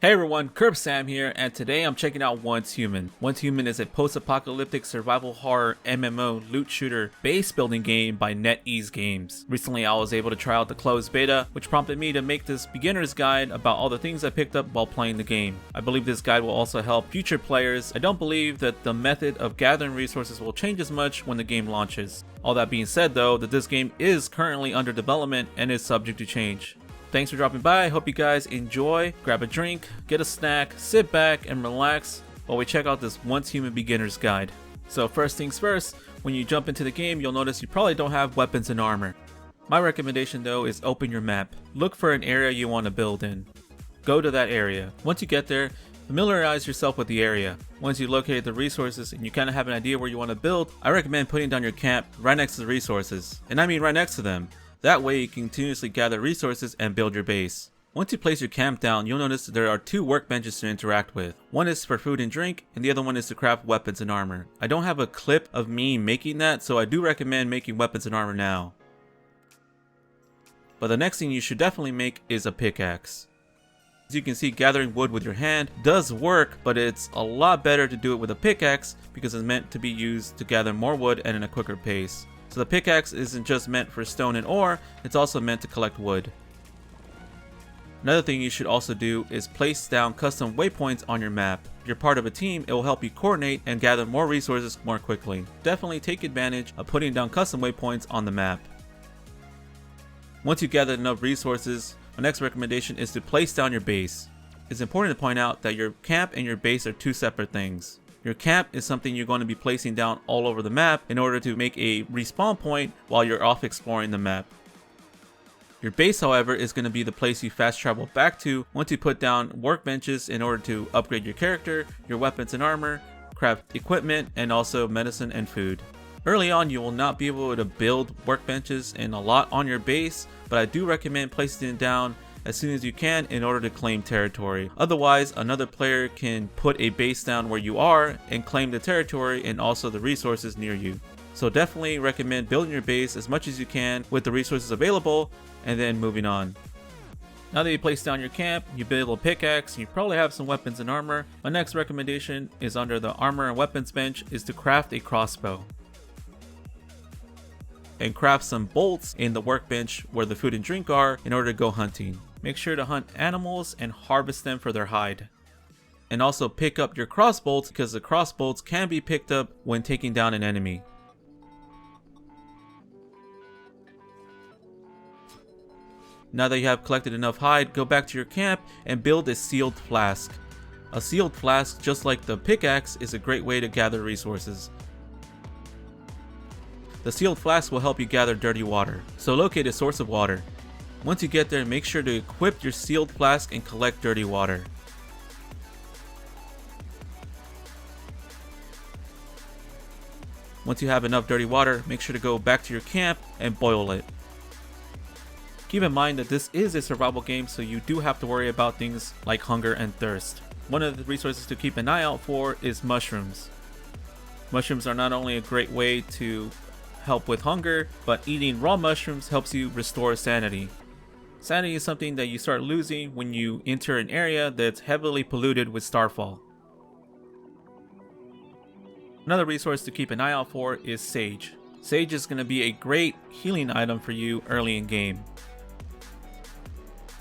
Hey everyone, Curb Sam here, and today I'm checking out OnceHuman. OnceHuman is a post-apocalyptic survival horror MMO loot shooter base building game by NetEase games. Recently I was able to try out the closed beta, which prompted me to make this beginner's guide about all the things I picked up while playing the game. I believe this guide will also help future players. I don't believe that the method of gathering resources will change as much when the game launches. All that being said though, that this game is currently under development and is subject to change. Thanks for dropping by. I hope you guys enjoy. Grab a drink, get a snack, sit back and relax while we check out this OnceHuman beginner's guide. So first things first, when you jump into the game, you'll notice you probably don't have weapons and armor. My recommendation though is open your map. Look for an area you want to build in. Go to that area. Once you get there, familiarize yourself with the area. Once you locate the resources and you kind of have an idea where you want to build, I recommend putting down your camp right next to the resources. And I mean right next to them. That way you can continuously gather resources and build your base. Once you place your camp down, you'll notice there are two workbenches to interact with. One is for food and drink, and the other one is to craft weapons and armor. I don't have a clip of me making that, so I do recommend making weapons and armor now. But the next thing you should definitely make is a pickaxe. As you can see, gathering wood with your hand does work, but it's a lot better to do it with a pickaxe because it's meant to be used to gather more wood and in a quicker pace. So the pickaxe isn't just meant for stone and ore, it's also meant to collect wood. Another thing you should also do is place down custom waypoints on your map. If you're part of a team, it will help you coordinate and gather more resources more quickly. Definitely take advantage of putting down custom waypoints on the map. Once you gather enough resources, my next recommendation is to place down your base. It's important to point out that your camp and your base are two separate things. Your camp is something you're going to be placing down all over the map in order to make a respawn point while you're off exploring the map. Your base, however, is going to be the place you fast travel back to once you put down workbenches in order to upgrade your character, your weapons and armor, craft equipment, and also medicine and food. Early on, you will not be able to build workbenches and a lot on your base, but I do recommend placing it down as soon as you can in order to claim territory. Otherwise, another player can put a base down where you are and claim the territory and also the resources near you. So definitely recommend building your base as much as you can with the resources available and then moving on. Now that you place down your camp, you build a pickaxe, and you probably have some weapons and armor. My next recommendation is under the armor and weapons bench is to craft a crossbow. And craft some bolts in the workbench where the food and drink are in order to go hunting. Make sure to hunt animals and harvest them for their hide. And also pick up your crossbolts because the crossbolts can be picked up when taking down an enemy. Now that you have collected enough hide, go back to your camp and build a sealed flask. A sealed flask, just like the pickaxe, is a great way to gather resources. The sealed flask will help you gather dirty water, so locate a source of water. Once you get there, make sure to equip your sealed flask and collect dirty water. Once you have enough dirty water, make sure to go back to your camp and boil it. Keep in mind that this is a survival game, so you do have to worry about things like hunger and thirst. One of the resources to keep an eye out for is mushrooms. Mushrooms are not only a great way to help with hunger, but eating raw mushrooms helps you restore sanity. Sanity is something that you start losing when you enter an area that's heavily polluted with starfall. Another resource to keep an eye out for is sage. Sage is going to be a great healing item for you early in game.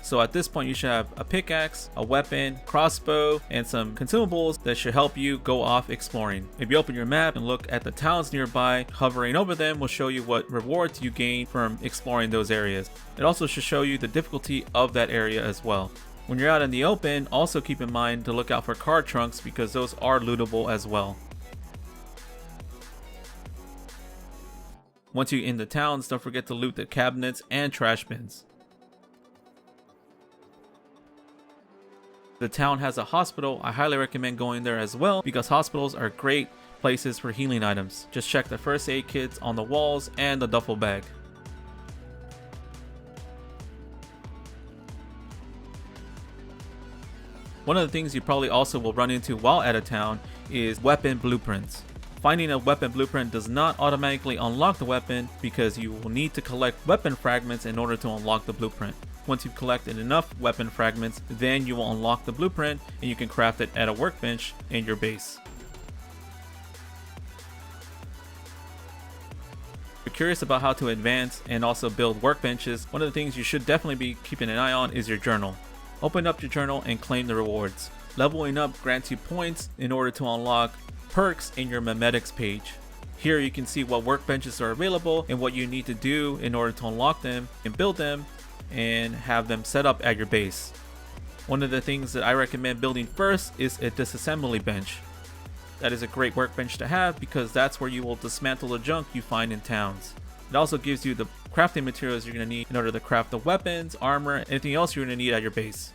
So at this point you should have a pickaxe, a weapon, crossbow, and some consumables that should help you go off exploring. If you open your map and look at the towns nearby, hovering over them will show you what rewards you gain from exploring those areas. It also should show you the difficulty of that area as well. When you're out in the open, also keep in mind to look out for card trunks because those are lootable as well. Once you're in the towns, don't forget to loot the cabinets and trash bins. The town has a hospital. I highly recommend going there as well because hospitals are great places for healing items. Just check the first aid kits on the walls and the duffel bag. One of the things you probably also will run into while at a town is weapon blueprints. Finding a weapon blueprint does not automatically unlock the weapon because you will need to collect weapon fragments in order to unlock the blueprint. Once you've collected enough weapon fragments, then you will unlock the blueprint and you can craft it at a workbench in your base. If you're curious about how to advance and also build workbenches, one of the things you should definitely be keeping an eye on is your journal. Open up your journal and claim the rewards. Leveling up grants you points in order to unlock perks in your Memetics page. Here you can see what workbenches are available and what you need to do in order to unlock them and build them and have them set up at your base. One of the things that I recommend building first is a disassembly bench. That is a great workbench to have because that's where you will dismantle the junk you find in towns. It also gives you the crafting materials you're going to need in order to craft the weapons, armor, anything else you're going to need at your base.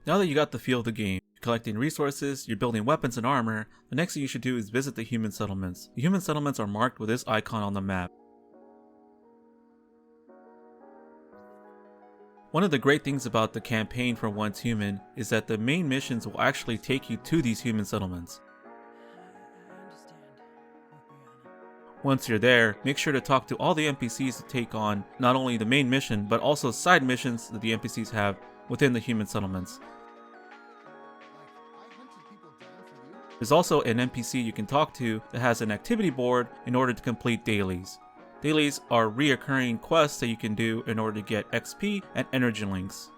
Now that you got the feel of the game, you're collecting resources, you're building weapons and armor, the next thing you should do is visit the human settlements. The human settlements are marked with this icon on the map. One of the great things about the campaign for OnceHuman is that the main missions will actually take you to these human settlements. Once you're there, make sure to talk to all the NPCs to take on not only the main mission, but also side missions that the NPCs have within the human settlements. There's also an NPC you can talk to that has an activity board in order to complete dailies. Dailies are reoccurring quests that you can do in order to get XP and energy links.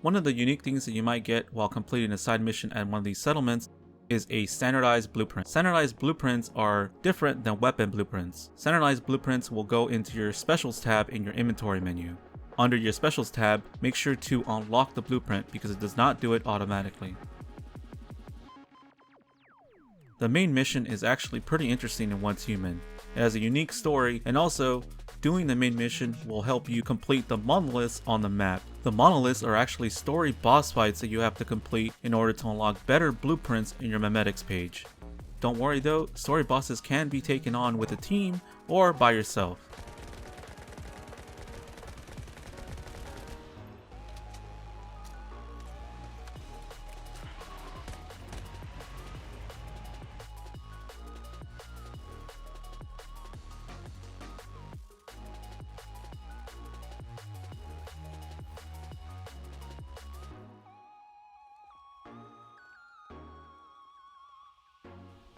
One of the unique things that you might get while completing a side mission at one of these settlements is a standardized blueprint. Standardized blueprints are different than weapon blueprints. Standardized blueprints will go into your specials tab in your inventory menu. Under your specials tab, make sure to unlock the blueprint because it does not do it automatically. The main mission is actually pretty interesting in OnceHuman. It has a unique story, and also doing the main mission will help you complete the monoliths on the map. The monoliths are actually story boss fights that you have to complete in order to unlock better blueprints in your Memetics page. Don't worry though, story bosses can be taken on with a team or by yourself.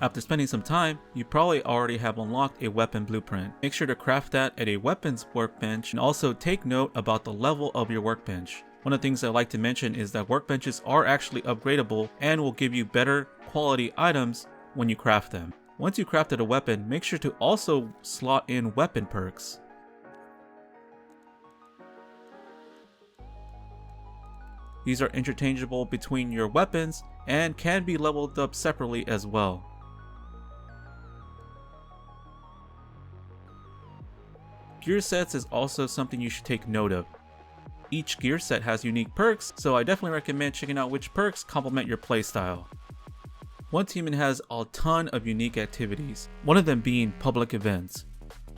After spending some time, you probably already have unlocked a weapon blueprint. Make sure to craft that at a weapons workbench and also take note about the level of your workbench. One of the things I like to mention is that workbenches are actually upgradable and will give you better quality items when you craft them. Once you crafted a weapon, make sure to also slot in weapon perks. These are interchangeable between your weapons and can be leveled up separately as well. Gear sets is also something you should take note of. Each gear set has unique perks, so I definitely recommend checking out which perks complement your playstyle. OnceHuman has a ton of unique activities, one of them being public events.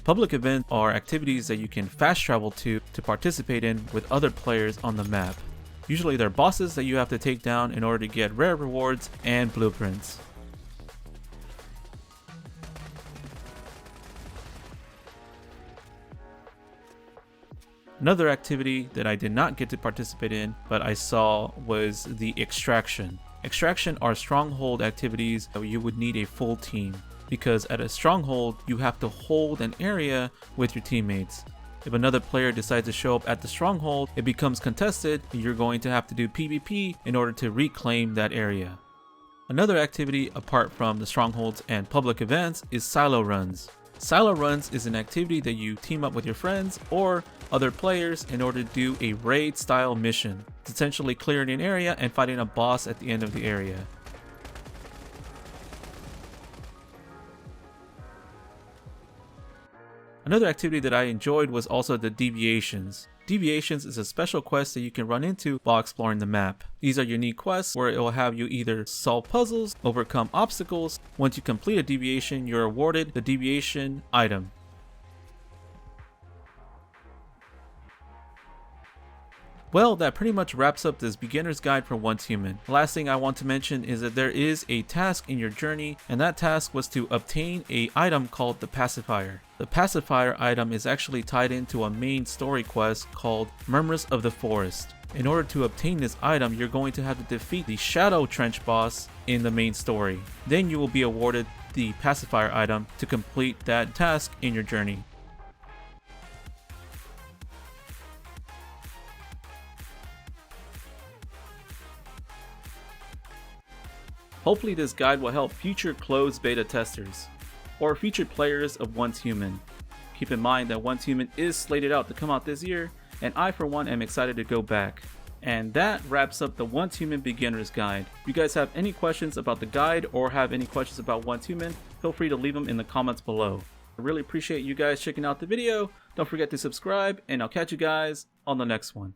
Public events are activities that you can fast travel to participate in with other players on the map. Usually they're bosses that you have to take down in order to get rare rewards and blueprints. Another activity that I did not get to participate in, but I saw, was the extraction. Extraction are stronghold activities that you would need a full team, because at a stronghold you have to hold an area with your teammates. If another player decides to show up at the stronghold, it becomes contested and you're going to have to do PvP in order to reclaim that area. Another activity apart from the strongholds and public events is silo runs. Silo runs is an activity that you team up with your friends or other players in order to do a raid style mission. It's essentially clearing an area and fighting a boss at the end of the area. Another activity that I enjoyed was also the deviations. Deviations is a special quest that you can run into while exploring the map. These are unique quests where it will have you either solve puzzles, overcome obstacles. Once you complete a deviation, you're awarded the deviation item. Well, that pretty much wraps up this beginner's guide for OnceHuman. Last thing I want to mention is that there is a task in your journey, and that task was to obtain an item called the pacifier. The pacifier item is actually tied into a main story quest called Murmurs of the Forest. In order to obtain this item, you're going to have to defeat the Shadow Trench boss in the main story. Then you will be awarded the pacifier item to complete that task in your journey. Hopefully this guide will help future closed beta testers, or future players of OnceHuman. Keep in mind that OnceHuman is slated out to come out this year, and I for one am excited to go back. And that wraps up the OnceHuman Beginner's Guide. If you guys have any questions about the guide or have any questions about OnceHuman, feel free to leave them in the comments below. I really appreciate you guys checking out the video. Don't forget to subscribe, and I'll catch you guys on the next one.